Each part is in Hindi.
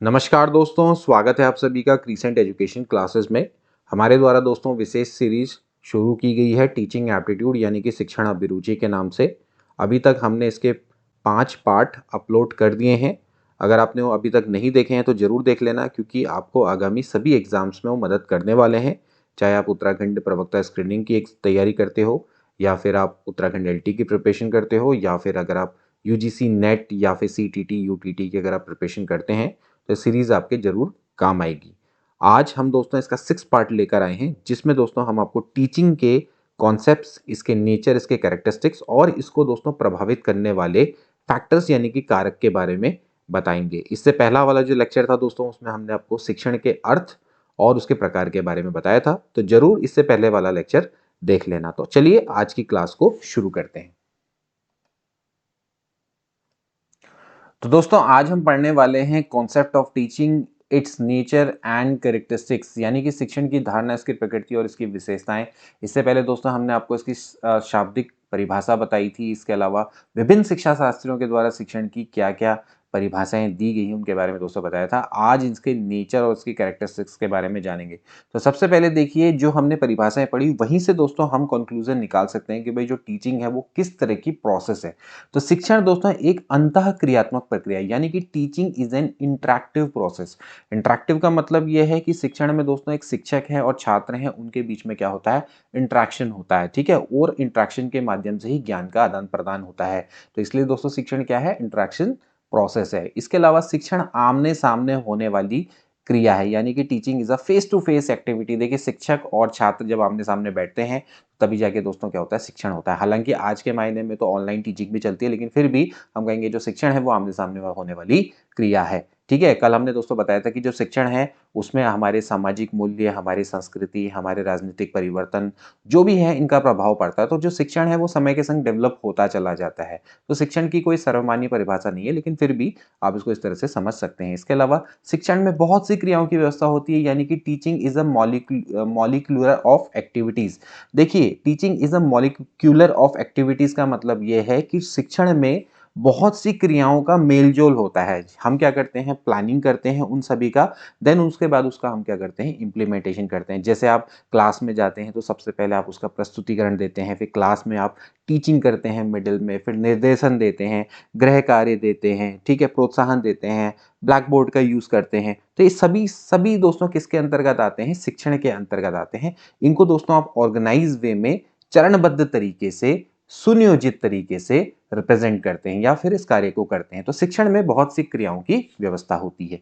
नमस्कार दोस्तों, स्वागत है आप सभी का क्रीसेंट एजुकेशन क्लासेस में। हमारे द्वारा दोस्तों विशेष सीरीज शुरू की गई है टीचिंग एप्टीट्यूड यानी कि शिक्षण अभिरुचि के नाम से। अभी तक हमने इसके 5 पार्ट अपलोड कर दिए हैं। अगर आपने वो अभी तक नहीं देखे हैं तो ज़रूर देख लेना, क्योंकि आपको आगामी सभी एग्जाम्स में वो मदद करने वाले हैं। चाहे आप उत्तराखंड प्रवक्ता स्क्रीनिंग की एक तैयारी करते हो, या फिर आप उत्तराखंड एलटी की प्रिपरेशन करते हो, या फिर अगर आप यूजीसी नेट या फिर सीटीटी यूटीटी की अगर आप प्रिपरेशन करते हैं तो सीरीज आपके जरूर काम आएगी। आज हम दोस्तों इसका 6 पार्ट लेकर आए हैं, जिसमें दोस्तों हम आपको टीचिंग के कॉन्सेप्ट्स, इसके नेचर, इसके कैरेक्टरिस्टिक्स और इसको दोस्तों प्रभावित करने वाले फैक्टर्स यानी कि कारक के बारे में बताएंगे। इससे पहला वाला जो लेक्चर था दोस्तों, उसमें हमने आपको शिक्षण के अर्थ और उसके प्रकार के बारे में बताया था, तो जरूर इससे पहले वाला लेक्चर देख लेना। तो चलिए आज की क्लास को शुरू करते हैं। तो दोस्तों आज हम पढ़ने वाले हैं concept of teaching, it's nature and characteristics, यानी कि शिक्षण की धारणा, इसकी प्रकृति और इसकी विशेषताएं। इससे पहले दोस्तों हमने आपको इसकी शाब्दिक परिभाषा बताई थी। इसके अलावा विभिन्न शिक्षा शास्त्रियों के द्वारा शिक्षण की क्या क्या परिभाषाएं दी गई हैं उनके बारे में दोस्तों बताया था। आज इसके नेचर और इसकी कैरेक्टरिस्टिक्स के बारे में जानेंगे। तो सबसे पहले देखिए, जो हमने परिभाषाएं पढ़ी वहीं से दोस्तों हम कंक्लूजन निकाल सकते हैं कि भाई जो टीचिंग है वो किस तरह की प्रोसेस है। तो शिक्षण दोस्तों एक अंतः क्रियात्मक प्रक्रिया है, यानी कि teaching is N interactive process. Interactive का मतलब यह है कि शिक्षण में दोस्तों एक शिक्षक है और छात्र हैं, उनके बीच में क्या होता है, इंटरैक्शन होता है। ठीक है, और इंटरैक्शन के माध्यम से ही ज्ञान का आदान प्रदान होता है। तो इसलिए दोस्तों शिक्षण क्या है, इंटरैक्शन प्रोसेस है। इसके अलावा शिक्षण आमने सामने होने वाली क्रिया है, यानी कि teaching is a face to face activity. देखिए, शिक्षक और छात्र जब आमने सामने बैठते हैं तभी जाके दोस्तों क्या होता है, शिक्षण होता है। हालांकि आज के मायने में तो ऑनलाइन टीचिंग भी चलती है, लेकिन फिर भी हम कहेंगे जो शिक्षण है वो आमने सामने होने वाली क्रिया है। ठीक है, कल हमने दोस्तों बताया था कि जो शिक्षण है उसमें हमारे सामाजिक मूल्य, हमारी संस्कृति, हमारे राजनीतिक परिवर्तन जो भी है इनका प्रभाव पड़ता है। तो जो शिक्षण है वो समय के संग डेवलप होता चला जाता है। तो शिक्षण की कोई सर्वमान्य परिभाषा नहीं है, लेकिन फिर भी आप इसको इस तरह से समझ सकते हैं। इसके अलावा शिक्षण में बहुत सी क्रियाओं की व्यवस्था होती है, यानी कि teaching is a molecular of activities. देखिए, teaching is a molecular of activities का मतलब यह है कि शिक्षण में बहुत सी क्रियाओं का मेलजोल होता है। हम क्या करते हैं, प्लानिंग करते हैं उन सभी का, देन उसके बाद उसका हम क्या करते हैं, इम्प्लीमेंटेशन करते हैं। जैसे आप क्लास में जाते हैं तो सबसे पहले आप उसका प्रस्तुतिकरण देते हैं, फिर क्लास में आप टीचिंग करते हैं मिडिल में, फिर निर्देशन देते हैं, गृह कार्य देते हैं, ठीक है, प्रोत्साहन देते हैं, ब्लैक बोर्ड का यूज करते हैं। तो ये सभी सभी दोस्तों किसके अंतर्गत आते हैं, शिक्षण के अंतर्गत आते हैं। इनको दोस्तों आप ऑर्गेनाइज वे में चरणबद्ध तरीके से, सुनियोजित तरीके से रिप्रेजेंट करते हैं या फिर इस कार्य को करते हैं। तो शिक्षण में बहुत सी क्रियाओं की व्यवस्था होती है।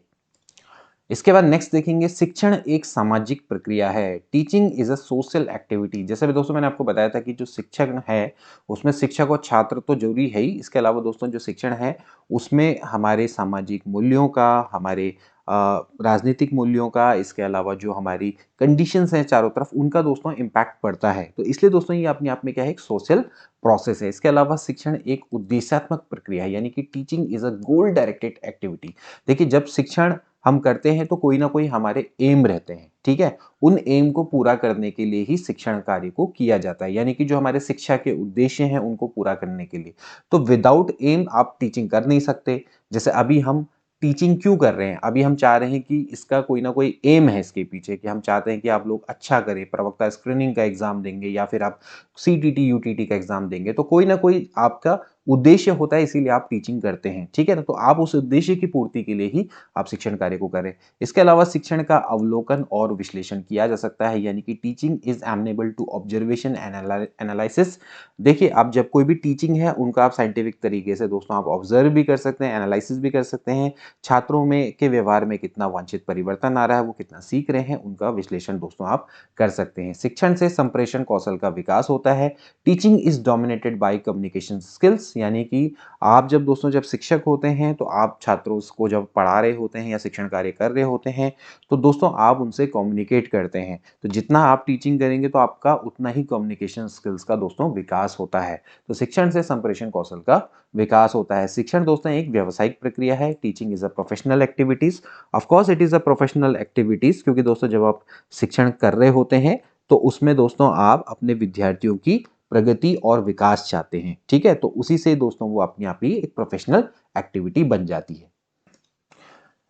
इसके बाद नेक्स्ट देखेंगे, शिक्षण एक सामाजिक प्रक्रिया है। Teaching is a social activity. जैसे भी दोस्तों मैंने आपको बताया था कि जो शिक्षक है उसमें शिक्षक और छात्र तो जरूरी है ही। इसके अलावा दोस्तों जो शिक्षण है उसमें हमारे सामाजिक मूल्यों का, हमारे राजनीतिक मूल्यों का, इसके अलावा जो हमारी कंडीशंस हैं चारों तरफ, उनका दोस्तों इम्पैक्ट पड़ता है। तो इसलिए दोस्तों ये अपने आप में क्या है, एक सोशल प्रोसेस है। इसके अलावा शिक्षण एक उद्देश्यात्मक प्रक्रिया है, यानी कि teaching is a goal directed activity. देखिए, जब शिक्षण हम करते हैं तो कोई ना कोई हमारे एम रहते हैं। ठीक है, उन एम को पूरा करने के लिए ही शिक्षण कार्य को किया जाता है, यानी कि जो हमारे शिक्षा के उद्देश्य हैं उनको पूरा करने के लिए। तो विदाउट एम आप टीचिंग कर नहीं सकते। जैसे अभी हम टीचिंग क्यों कर रहे हैं, अभी हम चाह रहे हैं कि इसका कोई ना कोई एम है इसके पीछे, कि हम चाहते हैं कि आप लोग अच्छा करें, प्रवक्ता स्क्रीनिंग का एग्जाम देंगे या फिर आप सीटीटी यूटीटी का एग्जाम देंगे, तो कोई ना कोई आपका उद्देश्य होता है, इसीलिए आप टीचिंग करते हैं। ठीक है ना, तो आप उस उद्देश्य की पूर्ति के लिए ही आप शिक्षण कार्य को करें। इसके अलावा शिक्षण का अवलोकन और विश्लेषण किया जा सकता है, यानी कि teaching is amenable to observation and analysis. देखिए, आप जब कोई भी टीचिंग है उनका आप साइंटिफिक तरीके से दोस्तों आप ऑब्जर्व भी कर सकते हैं, एनालिसिस भी कर सकते हैं। छात्रों में के व्यवहार में कितना वांछित परिवर्तन आ रहा है, वो कितना सीख रहे हैं, उनका विश्लेषण दोस्तों आप कर सकते हैं। शिक्षण से संप्रेषण कौशल का विकास होता है। Teaching is dominated by communication skills, यानी कि आप जब दोस्तों जब शिक्षक होते हैं तो आप छात्रों को जब पढ़ा रहे होते हैं या शिक्षण कार्य कर रहे होते हैं तो दोस्तों आप उनसे कम्युनिकेट करते हैं। तो जितना आप टीचिंग करेंगे तो आपका उतना ही कम्युनिकेशन स्किल्स का दोस्तों विकास होता है। तो शिक्षण से संप्रेषण कौशल का विकास होता है। शिक्षण दोस्तों एक व्यावसायिक प्रक्रिया है। Teaching is a professional activities. Of course it is a professional activities, क्योंकि दोस्तों जब आप शिक्षण कर रहे होते हैं तो उसमें दोस्तों आप अपने विद्यार्थियों की प्रगति और विकास चाहते हैं। ठीक है, तो उसी से दोस्तों वो अपने आप ही एक प्रोफेशनल एक्टिविटी बन जाती है।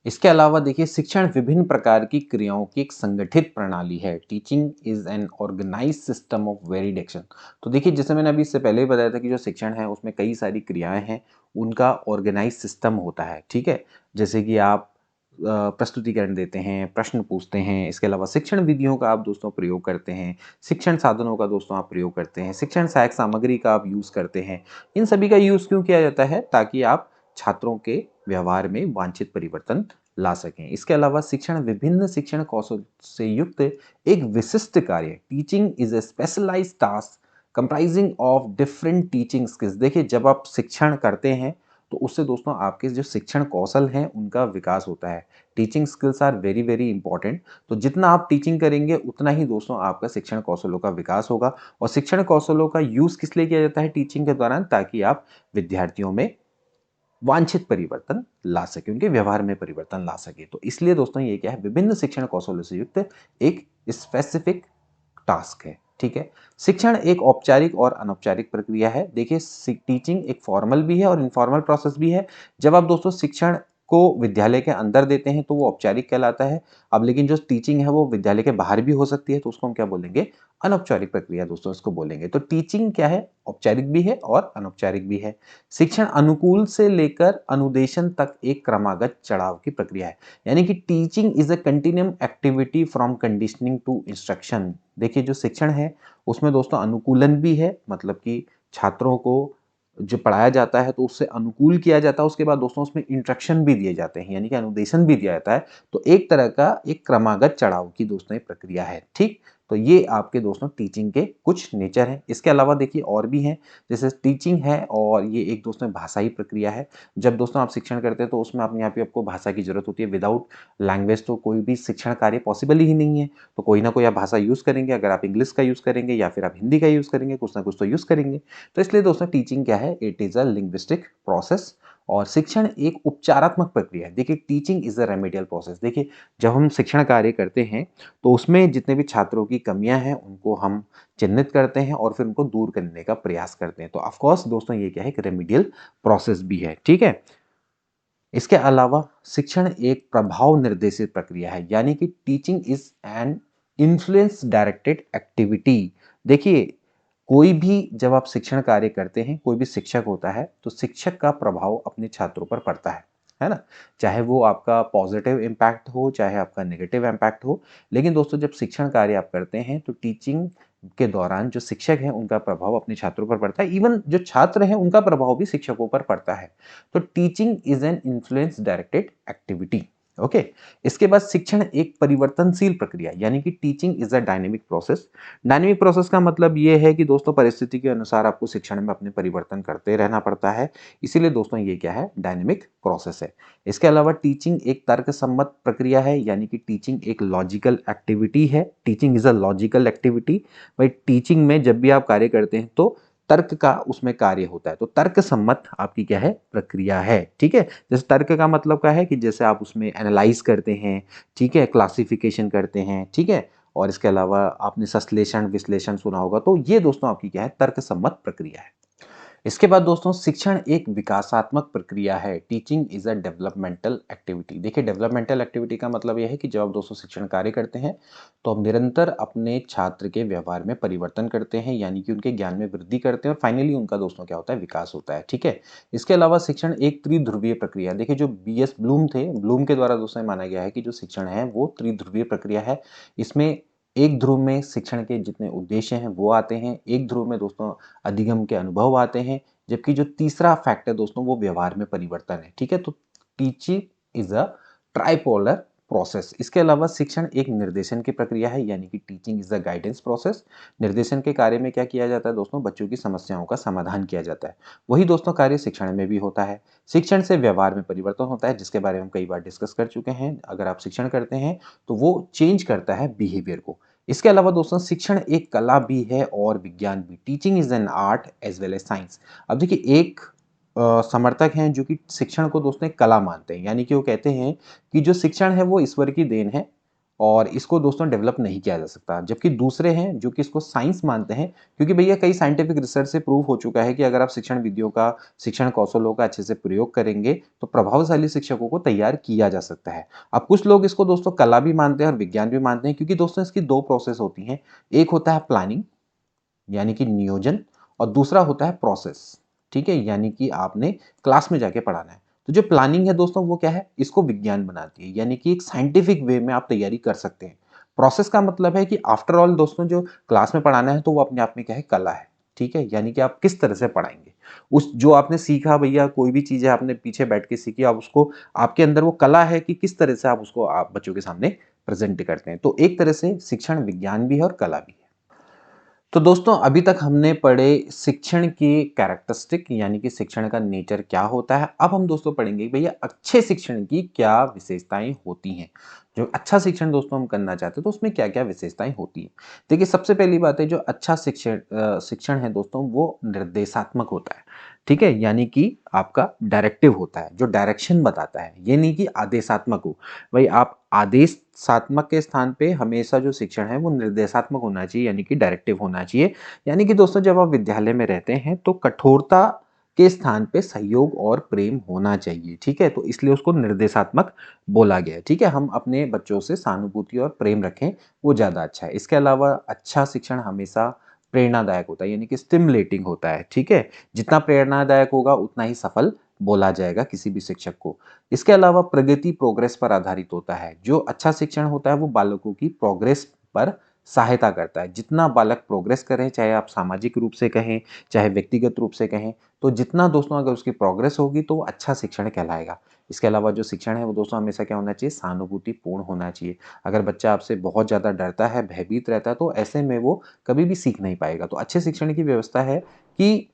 इसके अलावा देखिए शिक्षण विभिन्न प्रकार की क्रियाओं की एक संगठित प्रणाली है। Teaching is an organised system of varied action. तो देखिए जैसे मैंने अभी इससे पहले ही बताया था कि जो शिक्षण है उसमें कई सारी क्रियाएं हैं, उनका ऑर्गेनाइज सिस्टम होता है। ठीक है, जैसे कि आप प्रस्तुतिकरण देते हैं, प्रश्न पूछते हैं, इसके अलावा शिक्षण विधियों का आप दोस्तों प्रयोग करते हैं, शिक्षण साधनों का दोस्तों आप प्रयोग करते हैं, शिक्षण सहायक सामग्री का आप यूज़ करते हैं। इन सभी का यूज़ क्यों किया जाता है? ताकि आप छात्रों के व्यवहार में वांछित परिवर्तन ला सकें। इसके अलावा शिक्षण विभिन्न शिक्षण कौशल से युक्त एक विशिष्ट कार्य। Teaching is a specialised task comprising of different teaching skills. देखिए जब आप शिक्षण करते हैं तो उससे दोस्तों आपके जो शिक्षण कौशल हैं उनका विकास होता है। Teaching skills are very very important. तो जितना आप टीचिंग करेंगे उतना ही दोस्तों आपका शिक्षण कौशलों का विकास होगा। और शिक्षण कौशलों का यूज़ किस लिए किया जाता है टीचिंग के दौरान? ताकि आप विद्यार्थियों में वांछित परिवर्तन ला सके, उनके व्यवहार में परिवर्तन ला सके। तो इसलिए दोस्तों ये क्या है? विभिन्न शिक्षण कौशलों से युक्त एक स्पेसिफिक टास्क है। ठीक है, शिक्षण एक औपचारिक और अनौपचारिक प्रक्रिया है। देखिए टीचिंग एक फॉर्मल भी है और इनफॉर्मल प्रोसेस भी है। जब आप दोस्तों शिक्षण को विद्यालय के अंदर देते हैं तो वो औपचारिक कहलाता है। अब लेकिन जो टीचिंग है वो विद्यालय के बाहर भी हो सकती है, तो उसको हम क्या बोलेंगे? अनौपचारिक प्रक्रिया दोस्तों इसको बोलेंगे। तो टीचिंग क्या है? औपचारिक भी है और अनौपचारिक भी है। शिक्षण अनुकूल से लेकर अनुदेशन तक एक क्रमागत चढ़ाव की प्रक्रिया है। यानी कि teaching is a continuum activity from conditioning to instruction. देखिए जो शिक्षण है उसमें दोस्तों अनुकूलन भी है, मतलब कि छात्रों को जो पढ़ाया जाता है तो उससे अनुकूल किया जाता है, उसके बाद दोस्तों उसमें इंस्ट्रक्शन भी दिए जाते हैं, यानी कि अनुदेशन भी दिया जाता है। तो एक तरह का एक क्रमागत चढ़ाव की दोस्तों ये प्रक्रिया है। ठीक, तो ये आपके दोस्तों टीचिंग के कुछ नेचर हैं। इसके अलावा देखिए और भी हैं, जैसे टीचिंग है और ये एक दोस्तों भाषाई प्रक्रिया है। जब दोस्तों आप शिक्षण करते हैं तो उसमें अपने यहाँ पे आपको भाषा की जरूरत होती है। विदाउट लैंग्वेज तो कोई भी शिक्षण कार्य पॉसिबल ही नहीं है। तो कोई ना कोई आप भाषा यूज़ करेंगे, अगर आप इंग्लिश का यूज़ करेंगे या फिर आप हिंदी का यूज़ करेंगे, कुछ ना कुछ तो यूज़ करेंगे। तो इसलिए दोस्तों टीचिंग क्या है? It is a linguistic process. और शिक्षण एक उपचारात्मक प्रक्रिया है। देखिए teaching is a remedial process. देखिए जब हम शिक्षण कार्य करते हैं तो उसमें जितने भी छात्रों की कमियां हैं उनको हम चिन्हित करते हैं और फिर उनको दूर करने का प्रयास करते हैं। तो ऑफ कोर्स दोस्तों ये क्या है? एक रेमेडियल प्रोसेस भी है। ठीक है, इसके अलावा शिक्षण एक प्रभाव निर्देशित प्रक्रिया है, यानी कि teaching is an influence directed activity. देखिए कोई भी जब आप शिक्षण कार्य करते हैं, कोई भी शिक्षक होता है तो शिक्षक का प्रभाव अपने छात्रों पर पड़ता है ना? चाहे वो आपका पॉजिटिव इम्पैक्ट हो, चाहे आपका नेगेटिव इम्पैक्ट हो। लेकिन दोस्तों जब शिक्षण कार्य आप करते हैं तो टीचिंग के दौरान जो शिक्षक हैं उनका प्रभाव अपने छात्रों पर पड़ता है। इवन जो छात्र हैं उनका प्रभाव भी शिक्षकों पर पड़ता है। तो teaching is an influence directed activity. Okay, इसके बाद शिक्षण एक परिवर्तनशील प्रक्रिया, यानी कि teaching is a dynamic process. Dynamic process का मतलब ये है कि दोस्तों परिस्थिति के अनुसार आपको शिक्षण में अपने परिवर्तन करते रहना पड़ता है। इसीलिए दोस्तों ये क्या है? डायनेमिक प्रोसेस है। इसके अलावा टीचिंग एक तर्कसम्मत प्रक्रिया है, यानी कि टीचिंग एक लॉजिकल एक्टिविटी है। Teaching is a logical activity. भाई टीचिंग में जब भी आप कार्य करते हैं तो तर्क का उसमें कार्य होता है। तो तर्क सम्मत आपकी क्या है? प्रक्रिया है। ठीक है, जैसे तर्क का मतलब क्या है कि जैसे आप उसमें एनालाइज करते हैं, ठीक है, क्लासिफिकेशन करते हैं, ठीक है, और इसके अलावा आपने संश्लेषण विश्लेषण सुना होगा। तो ये दोस्तों आपकी क्या है? तर्क सम्मत प्रक्रिया है। इसके बाद दोस्तों शिक्षण एक विकासात्मक प्रक्रिया है। Teaching is a developmental activity. देखिए डेवलपमेंटल एक्टिविटी का मतलब यह है कि जब आप दोस्तों शिक्षण कार्य करते हैं तो हम निरंतर अपने छात्र के व्यवहार में परिवर्तन करते हैं, यानी कि उनके ज्ञान में वृद्धि करते हैं और फाइनली उनका दोस्तों क्या होता है? विकास होता है। ठीक है, इसके अलावा शिक्षण एक त्रिध्रुवीय प्रक्रिया है। देखिए जो BS ब्लूम थे, ब्लूम के द्वारा दोस्तों माना गया है कि जो शिक्षण है वो त्रिध्रुवीय प्रक्रिया है। इसमें एक ध्रुव में शिक्षण के जितने उद्देश्य हैं वो आते हैं, एक ध्रुव में दोस्तों अधिगम के अनुभव आते हैं, जबकि जो तीसरा फैक्ट है दोस्तों वो व्यवहार में परिवर्तन है। ठीक है, तो teaching is a tripolar process. इसके अलावा शिक्षण एक निर्देशन की प्रक्रिया है, यानी कि teaching is a guidance process. निर्देशन के कार्य में क्या किया जाता है दोस्तों? बच्चों की समस्याओं का समाधान किया जाता है। वही दोस्तों कार्य शिक्षण में भी होता है। शिक्षण से व्यवहार में परिवर्तन होता है, जिसके बारे में हम कई बार डिस्कस कर चुके हैं। अगर आप शिक्षण करते हैं तो वो चेंज करता है बिहेवियर को। इसके अलावा दोस्तों शिक्षण एक कला भी है और विज्ञान भी। Teaching is an art as well as science. अब देखिए एक समर्थक हैं जो कि शिक्षण को दोस्तों एक कला मानते हैं, यानी कि वो कहते हैं कि जो शिक्षण है वो ईश्वर की देन है और इसको दोस्तों डेवलप नहीं किया जा सकता। जबकि दूसरे हैं जो कि इसको साइंस मानते हैं, क्योंकि भैया कई साइंटिफिक रिसर्च से प्रूव हो चुका है कि अगर आप शिक्षण विधियों का, शिक्षण कौशलों का अच्छे से प्रयोग करेंगे तो प्रभावशाली शिक्षकों को तैयार किया जा सकता है। अब कुछ लोग इसको दोस्तों कला भी मानते हैं और विज्ञान भी मानते हैं, क्योंकि दोस्तों इसकी दो प्रोसेस होती हैं। एक होता है प्लानिंग यानी कि नियोजन, और दूसरा होता है प्रोसेस, ठीक है, यानी कि आपने क्लास में जाके पढ़ाना है। तो जो प्लानिंग है दोस्तों वो क्या है, इसको विज्ञान बनाती है, यानी कि एक साइंटिफिक वे में आप तैयारी कर सकते हैं। प्रोसेस का मतलब है कि आफ्टर ऑल दोस्तों जो क्लास में पढ़ाना है तो वो अपने आप में क्या है, कला है, ठीक है, यानी कि आप किस तरह से पढ़ाएंगे। उस जो आपने सीखा भैया, कोई भी चीज है आपने पीछे बैठ के सीखी, आप उसको, आपके अंदर वो कला है कि किस तरह से आप उसको आप बच्चों के सामने प्रेजेंट करते हैं। तो एक तरह से शिक्षण विज्ञान भी है और कला भी है। तो दोस्तों अभी तक हमने पढ़े शिक्षण की कैरेक्टरिस्टिक, यानी कि शिक्षण का नेचर क्या होता है। अब हम दोस्तों पढ़ेंगे भैया अच्छे शिक्षण की क्या विशेषताएं होती हैं। जो अच्छा शिक्षण दोस्तों हम करना चाहते हैं तो उसमें क्या क्या विशेषताएं होती हैं। देखिए सबसे पहली बात है, जो अच्छा शिक्षण है दोस्तों वो निर्देशात्मक होता है, ठीक है, यानी कि आपका डायरेक्टिव होता है, जो डायरेक्शन बताता है, ये नहीं कि आदेशात्मक हो। भाई आप आदेशात्मक के स्थान पे हमेशा जो शिक्षण है वो निर्देशात्मक होना चाहिए, यानी कि डायरेक्टिव होना चाहिए। यानी कि दोस्तों जब आप विद्यालय में रहते हैं तो कठोरता के स्थान पे सहयोग और प्रेम होना चाहिए, ठीक है, तो इसलिए उसको निर्देशात्मक बोला गया है। ठीक है, हम अपने बच्चों से सहानुभूति और प्रेम रखें, वो ज्यादा अच्छा है। इसके अलावा अच्छा शिक्षण हमेशा प्रेरणादायक होता है, यानी कि स्टिमुलेटिंग होता है, ठीक है, जितना प्रेरणादायक होगा उतना ही सफल बोला जाएगा किसी भी शिक्षक को। इसके अलावा प्रगति प्रोग्रेस पर आधारित होता है। जो अच्छा शिक्षण होता है वो बालकों की प्रोग्रेस पर सहायता करता है। जितना बालक प्रोग्रेस करे, चाहे आप सामाजिक रूप से कहें चाहे व्यक्तिगत रूप से कहें, तो जितना दोस्तों अगर उसकी प्रोग्रेस होगी तो वो अच्छा शिक्षण कहलाएगा। इसके अलावा जो शिक्षण है वो दोस्तों हमेशा क्या होना चाहिए, सहानुभूति पूर्ण होना चाहिए। अगर बच्चा आपसे बहुत ज्यादा डरता है, भयभीत रहता है, तो ऐसे में वो कभी भी सीख नहीं पाएगा। तो अच्छे शिक्षण की व्यवस्था है कि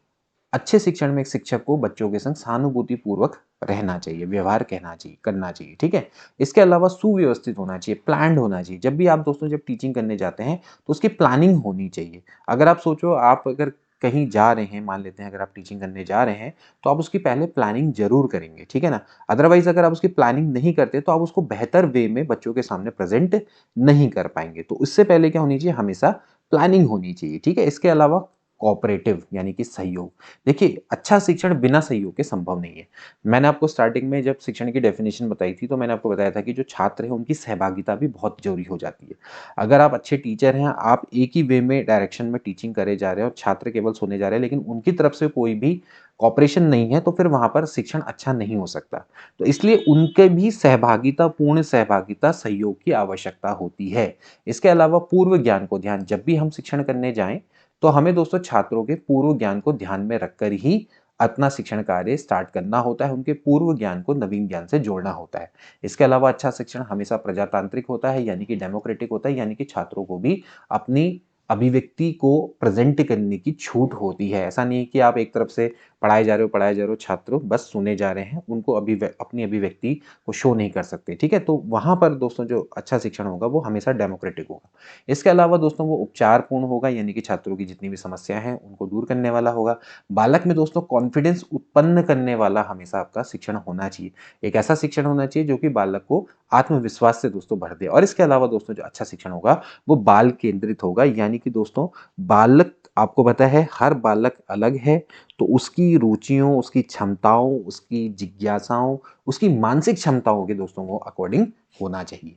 अच्छे शिक्षण में एक शिक्षक को बच्चों के संग सहानुभूति पूर्वक रहना चाहिए, व्यवहार कहना चाहिए, करना चाहिए, ठीक है। इसके अलावा सुव्यवस्थित होना चाहिए, प्लान्ड होना चाहिए। जब भी आप दोस्तों जब टीचिंग करने जाते हैं तो उसकी प्लानिंग होनी चाहिए। अगर आप सोचो, आप अगर कहीं जा रहे हैं, मान लेते हैं अगर आप टीचिंग करने जा रहे हैं तो आप उसकी पहले प्लानिंग जरूर करेंगे, ठीक है ना। अदरवाइज अगर आप उसकी प्लानिंग नहीं करते तो आप उसको बेहतर वे में बच्चों के सामने प्रेजेंट नहीं कर पाएंगे। तो इससे पहले क्या होनी चाहिए, हमेशा प्लानिंग होनी चाहिए, ठीक है। इसके अलावा कोऑपरेटिव यानी कि सहयोग। देखिए अच्छा शिक्षण बिना सहयोग के संभव नहीं है। मैंने आपको स्टार्टिंग में जब शिक्षण की डेफिनेशन बताई थी तो मैंने आपको बताया था कि जो छात्र है उनकी सहभागिता भी बहुत जरूरी हो जाती है। अगर आप अच्छे टीचर हैं, आप एक ही वे में डायरेक्शन में टीचिंग करे जा रहे हैं और छात्र केवल सुने जा रहे हैं, लेकिन उनकी तरफ से कोई भी कॉपरेशन नहीं है, तो फिर वहां पर शिक्षण अच्छा नहीं हो सकता। तो इसलिए उनके भी सहभागिता, पूर्ण सहभागिता, सहयोग की आवश्यकता होती है। इसके अलावा पूर्व ज्ञान को ध्यान, जब भी हम शिक्षण करने जाएं तो हमें दोस्तों छात्रों के पूर्व ज्ञान को ध्यान में रखकर ही अपना शिक्षण कार्य स्टार्ट करना होता है। उनके पूर्व ज्ञान को नवीन ज्ञान से जोड़ना होता है। इसके अलावा अच्छा शिक्षण हमेशा प्रजातांत्रिक होता है, यानी कि डेमोक्रेटिक होता है, यानी कि छात्रों को भी अपनी अभिव्यक्ति को प्रेजेंट करने की छूट होती है। ऐसा नहीं कि आप एक तरफ से पढ़ाए जा रहे हो, छात्र बस सुने जा रहे हैं, उनको अपनी अभिव्यक्ति को शो नहीं कर सकते, ठीक है। तो वहां पर दोस्तों जो अच्छा शिक्षण होगा वो हमेशा डेमोक्रेटिक होगा। इसके अलावा दोस्तों वो उपचारपूर्ण होगा, यानी कि छात्रों की जितनी भी समस्या है उनको दूर करने वाला होगा। बालक में दोस्तों कॉन्फिडेंस उत्पन्न करने वाला हमेशा आपका शिक्षण होना चाहिए। एक ऐसा शिक्षण होना चाहिए जो कि बालक को आत्मविश्वास से दोस्तों भर दे। और इसके अलावा दोस्तों जो अच्छा शिक्षण होगा वो बाल केंद्रित होगा, यानी कि दोस्तों बालक, आपको पता है हर बालक अलग है, तो उसकी रुचियों, उसकी क्षमताओं, उसकी जिज्ञासाओं, उसकी मानसिक क्षमताओं के दोस्तों को अकॉर्डिंग होना चाहिए।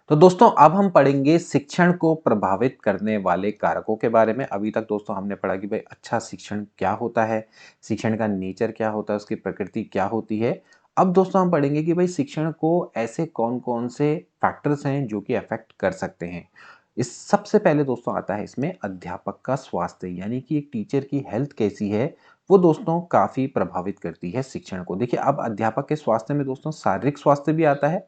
तो दोस्तों अब हम पढ़ेंगे शिक्षण को प्रभावित करने वाले कारकों के बारे में। अभी तक दोस्तों हमने पढ़ा कि भाई अच्छा शिक्षण क्या होता है, शिक्षण का नेचर क्या होता है, उसकी प्रकृति क्या होती है। अब दोस्तों हम पढ़ेंगे कि भाई शिक्षण को ऐसे कौन कौन से फैक्टर्स हैं जो कि अफेक्ट कर सकते हैं। इस सबसे पहले दोस्तों आता है इसमें अध्यापक का स्वास्थ्य, यानी कि एक टीचर की हेल्थ कैसी है वो दोस्तों काफी प्रभावित करती है शिक्षण को। देखिए अब अध्यापक के स्वास्थ्य में दोस्तों शारीरिक स्वास्थ्य भी आता है,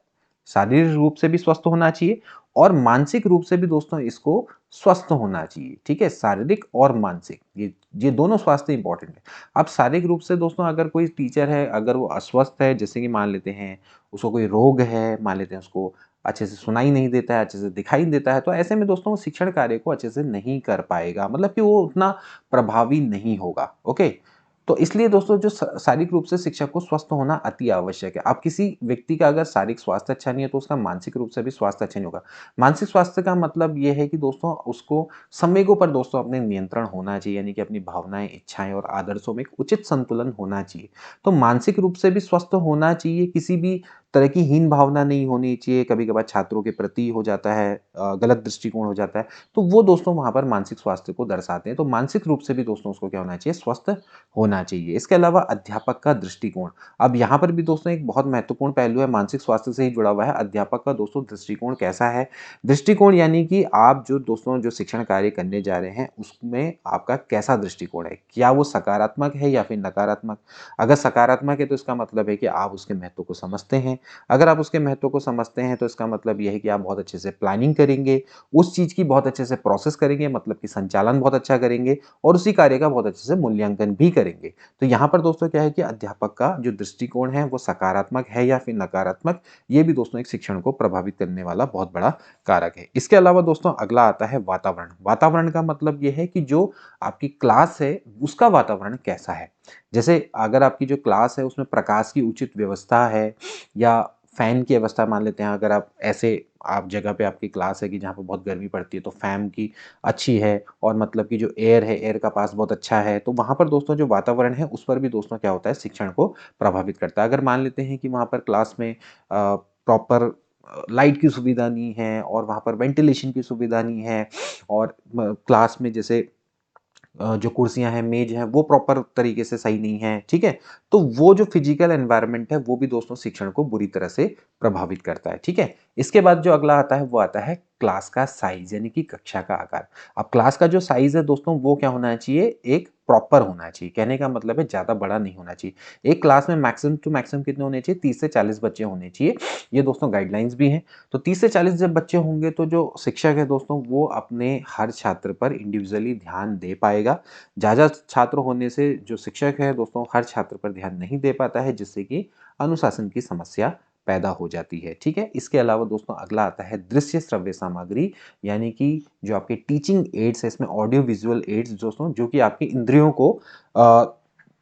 शारीरिक रूप से भी स्वस्थ होना चाहिए और मानसिक रूप से भी दोस्तों इसको स्वस्थ होना चाहिए, ठीक है। शारीरिक और मानसिक, ये दोनों स्वास्थ्य इंपॉर्टेंट है। अब शारीरिक रूप से दोस्तों अगर कोई टीचर है, अगर वो अस्वस्थ है, जैसे कि मान लेते हैं उसको कोई रोग है, मान लेते हैं उसको अच्छे से सुनाई नहीं देता है, अच्छे से दिखाई नहीं देता है, तो ऐसे में दोस्तों वो शिक्षण कार्य को अच्छे से नहीं कर पाएगा, मतलब कि वो उतना प्रभावी नहीं होगा। ओके, तो इसलिए दोस्तों जो शारीरिक रूप से शिक्षक को स्वस्थ होना अति आवश्यक है। अब किसी व्यक्ति का अगर शारीरिक स्वास्थ्य अच्छा नहीं है तो उसका मानसिक रूप से भी स्वास्थ्य अच्छा नहीं होगा। मानसिक स्वास्थ्य का मतलब ये है कि दोस्तों उसको संवेगों पर दोस्तों अपने नियंत्रण होना चाहिए, यानी कि अपनी भावनाएं, इच्छाएं और आदर्शों में एक उचित संतुलन होना चाहिए। तो मानसिक रूप से भी स्वस्थ होना चाहिए, किसी भी तरह की हीन भावना नहीं होनी चाहिए। कभी कभार छात्रों के प्रति हो जाता है, गलत दृष्टिकोण हो जाता है, तो वो दोस्तों वहां पर मानसिक स्वास्थ्य को दर्शाते हैं। तो मानसिक रूप से भी दोस्तों उसको क्या होना चाहिए, स्वस्थ होना चाहिए। इसके अलावा अध्यापक का दृष्टिकोण, अब यहाँ पर भी दोस्तों एक बहुत महत्वपूर्ण पहलू है, मानसिक स्वास्थ्य से ही जुड़ा हुआ है। अध्यापक का दोस्तों दृष्टिकोण कैसा है? दृष्टिकोण यानी कि आप जो दोस्तों जो शिक्षण कार्य करने जा रहे हैं उसमें आपका कैसा दृष्टिकोण है, क्या वो सकारात्मक है या फिर नकारात्मक? अगर सकारात्मक है तो इसका मतलब है कि आप उसके महत्व को समझते हैं। अगर आप उसके महत्व को समझते हैं तो इसका मतलब यह है कि आप बहुत अच्छे से प्लानिंग करेंगे, उस चीज की बहुत अच्छे से प्रोसेस करेंगे, मतलब कि संचालन बहुत अच्छा करेंगे और उसी कार्य का बहुत अच्छे से मूल्यांकन भी करेंगे। तो यहाँ पर दोस्तों क्या है कि अध्यापक का जो दृष्टिकोण है वो सकारात्मक है या फिर नकारात्मक, ये भी दोस्तों एक शिक्षण को प्रभावित करने वाला बहुत बड़ा कारक है। इसके अलावा दोस्तों अगला आता है वातावरण। वातावरण का मतलब ये है कि जो आपकी क्लास है उसका वातावरण कैसा है। जैसे अगर आपकी जो क्लास है उसमें प्रकाश की उचित व्यवस्था है या फैन की व्यवस्था मान लेते हैं, अगर आप ऐसे आप जगह पे आपकी क्लास है कि जहाँ पे बहुत गर्मी पड़ती है तो फैन की अच्छी है और मतलब कि जो एयर है, एयर का पास बहुत अच्छा है, तो वहाँ पर दोस्तों जो वातावरण है उस पर भी दोस्तों क्या होता है, शिक्षण को प्रभावित करता है। अगर मान लेते हैं कि वहाँ पर क्लास में प्रॉपर लाइट की सुविधा नहीं है और वहाँ पर वेंटिलेशन की सुविधा नहीं है और क्लास में जैसे जो कुर्सियां हैं, मेज हैं, वो प्रॉपर तरीके से सही नहीं है, ठीक है, तो वो जो फिजिकल एनवायरनमेंट है वो भी दोस्तों शिक्षण को बुरी तरह से प्रभावित करता है। ठीक है, इसके बाद जो अगला आता है वो आता है क्लास का साइज, यानी कि कक्षा का आकार। अब क्लास का जो साइज है दोस्तों वो क्या होना चाहिए, एक प्रॉपर होना चाहिए। कहने का मतलब है ज्यादा बड़ा नहीं होना चाहिए। एक क्लास में मैक्सिमम टू मैक्सिमम कितने होने चाहिए, 30 से 40 बच्चे होने चाहिए। ये दोस्तों गाइडलाइंस भी हैं। तो 30 से 40 जब बच्चे होंगे तो जो शिक्षक है दोस्तों वो अपने हर छात्र पर इंडिविजुअली ध्यान दे पाएगा। ज़्यादा छात्र होने से जो शिक्षक है दोस्तों हर छात्र पर ध्यान नहीं दे पाता है, जिससे कि अनुशासन की समस्या पैदा हो जाती है। ठीक है, इसके अलावा दोस्तों अगला आता है दृश्य श्रव्य सामग्री, यानी कि जो आपके टीचिंग एड्स है, इसमें ऑडियो विजुअल एड्स दोस्तों, जो कि आपकी इंद्रियों को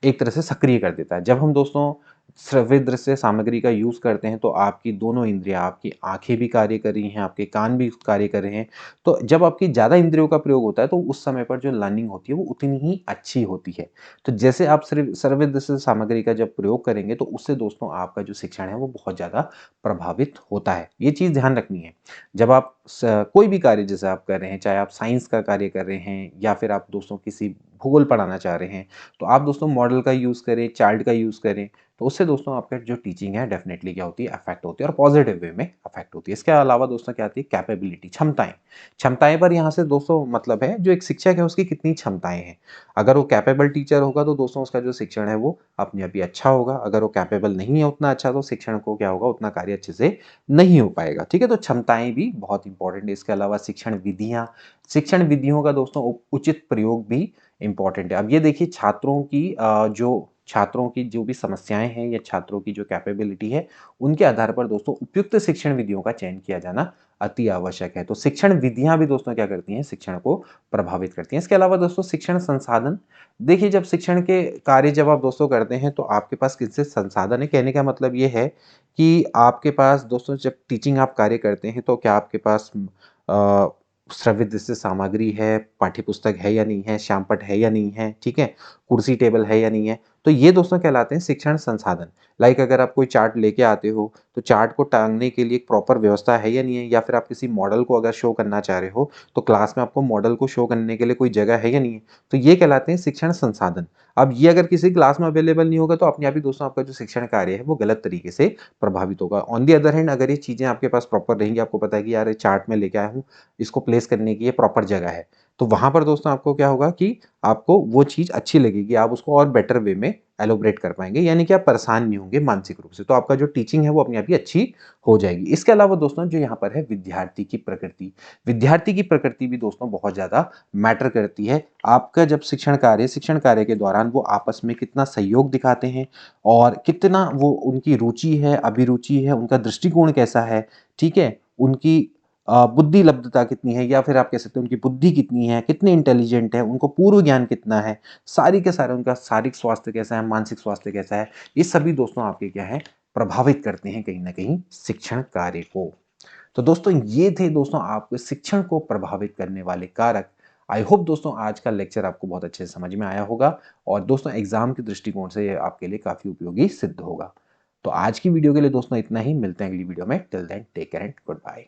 एक तरह से सक्रिय कर देता है। जब हम दोस्तों श्रव्य दृश्य सामग्री का यूज करते हैं तो आपकी दोनों इंद्रियां, आपकी आंखें भी कार्य कर रही हैं, आपके कान भी कार्य कर रहे हैं। तो जब आपकी ज्यादा इंद्रियों का प्रयोग होता है तो उस समय पर जो लर्निंग होती है वो उतनी ही अच्छी होती है। तो जैसे आप श्रव्य दृश्य सामग्री का जब प्रयोग करेंगे तो उससे दोस्तों आपका जो शिक्षण है वो बहुत ज्यादा प्रभावित होता है। ये चीज ध्यान रखनी है। जब आप कोई भी कार्य जैसे आप कर रहे हैं, चाहे आप साइंस का कार्य कर रहे हैं या फिर आप दोस्तों किसी भूगोल पढ़ाना चाह रहे हैं, तो आप दोस्तों मॉडल का यूज करें, चार्ट का यूज करें, तो उससे दोस्तों आपका जो टीचिंग है डेफिनेटली क्या होती है, अफेक्ट होती है और पॉजिटिव वे में अफेक्ट होती है। इसके अलावा दोस्तों क्या आती है, कैपेबिलिटी, क्षमताएं। क्षमताएं पर यहाँ से दोस्तों मतलब है जो एक शिक्षक है उसकी कितनी क्षमताएं हैं। अगर वो कैपेबल टीचर होगा तो दोस्तों उसका जो शिक्षण है वो अपने आप ही अच्छा होगा। अगर वो कैपेबल नहीं है उतना अच्छा तो शिक्षण को क्या होगा, उतना कार्य अच्छे से नहीं हो पाएगा। ठीक है, तो क्षमताएं भी बहुत इंपॉर्टेंट है। इसके अलावा शिक्षण विधियां, शिक्षण विधियों का दोस्तों उचित प्रयोग भी इंपॉर्टेंट है। अब ये देखिए छात्रों की जो भी समस्याएं हैं या छात्रों की जो कैपेबिलिटी है उनके आधार पर दोस्तों उपयुक्त शिक्षण विधियों का चयन किया जाना अति आवश्यक है। तो शिक्षण विधियां भी दोस्तों क्या करती हैं, शिक्षण को प्रभावित करती हैं। इसके अलावा दोस्तों शिक्षण संसाधन, देखिए जब शिक्षण के कार्य जब आप दोस्तों करते हैं तो आपके पास किससे संसाधन है, कहने का मतलब ये है कि आपके पास दोस्तों जब टीचिंग आप कार्य करते हैं तो क्या आपके पास श्रव्य दृश्य सामग्री है, पाठ्य पुस्तक है या नहीं है, श्यामपट्ट है या नहीं है, ठीक है, कुर्सी टेबल है या नहीं है, तो ये दोस्तों कहलाते हैं शिक्षण संसाधन। लाइक अगर आप कोई चार्ट लेके आते हो तो चार्ट को टांगने के लिए एक प्रॉपर व्यवस्था है या नहीं है, या फिर आप किसी मॉडल को अगर शो करना चाह रहे हो तो क्लास में आपको मॉडल को शो करने के लिए कोई जगह है या नहीं है, तो ये कहलाते हैं शिक्षण संसाधन। अब ये अगर किसी क्लास में अवेलेबल नहीं होगा तो अपने आप ही दोस्तों आपका जो शिक्षण कार्य है वो गलत तरीके से प्रभावित होगा। ऑन दी अदर हैंड अगर ये चीजें आपके पास प्रॉपर रहेंगी, आपको पता है कि यार चार्ट में लेके आया हूँ, इसको प्लेस करने की ये प्रॉपर जगह है, तो वहां पर दोस्तों आपको क्या होगा कि आपको वो चीज अच्छी लगेगी, आप उसको और बेटर वे में एलोबरेट कर पाएंगे, यानी कि आप परेशान नहीं होंगे मानसिक रूप से। तो आपका जो टीचिंग है वो अपने आप ही अच्छी हो जाएगी। इसके अलावा दोस्तों जो यहाँ पर है विद्यार्थी की प्रकृति, विद्यार्थी की प्रकृति भी दोस्तों बहुत ज्यादा मैटर करती है। आपका जब शिक्षण कार्य के दौरान वो आपस में कितना सहयोग दिखाते हैं और कितना वो उनकी रुचि है, अभिरुचि है, उनका दृष्टिकोण कैसा है, ठीक है, उनकी बुद्धि लब्धता कितनी है, या फिर आप कह सकते हैं उनकी बुद्धि कितनी है, कितने इंटेलिजेंट है, उनको पूर्व ज्ञान कितना है, सारी के सारे उनका शारीरिक स्वास्थ्य कैसा है, मानसिक स्वास्थ्य कैसा है, ये सभी दोस्तों आपके क्या है, प्रभावित करते हैं कहीं ना कहीं शिक्षण कार्य को। तो दोस्तों ये थे दोस्तों आपके शिक्षण को प्रभावित करने वाले कारक। आई होप दोस्तों आज का लेक्चर आपको बहुत अच्छे से समझ में आया होगा, और दोस्तों एग्जाम के दृष्टिकोण से ये आपके लिए काफी उपयोगी सिद्ध होगा। तो आज की वीडियो के लिए दोस्तों इतना ही, मिलते हैं अगली वीडियो में। Till then take care and good bye.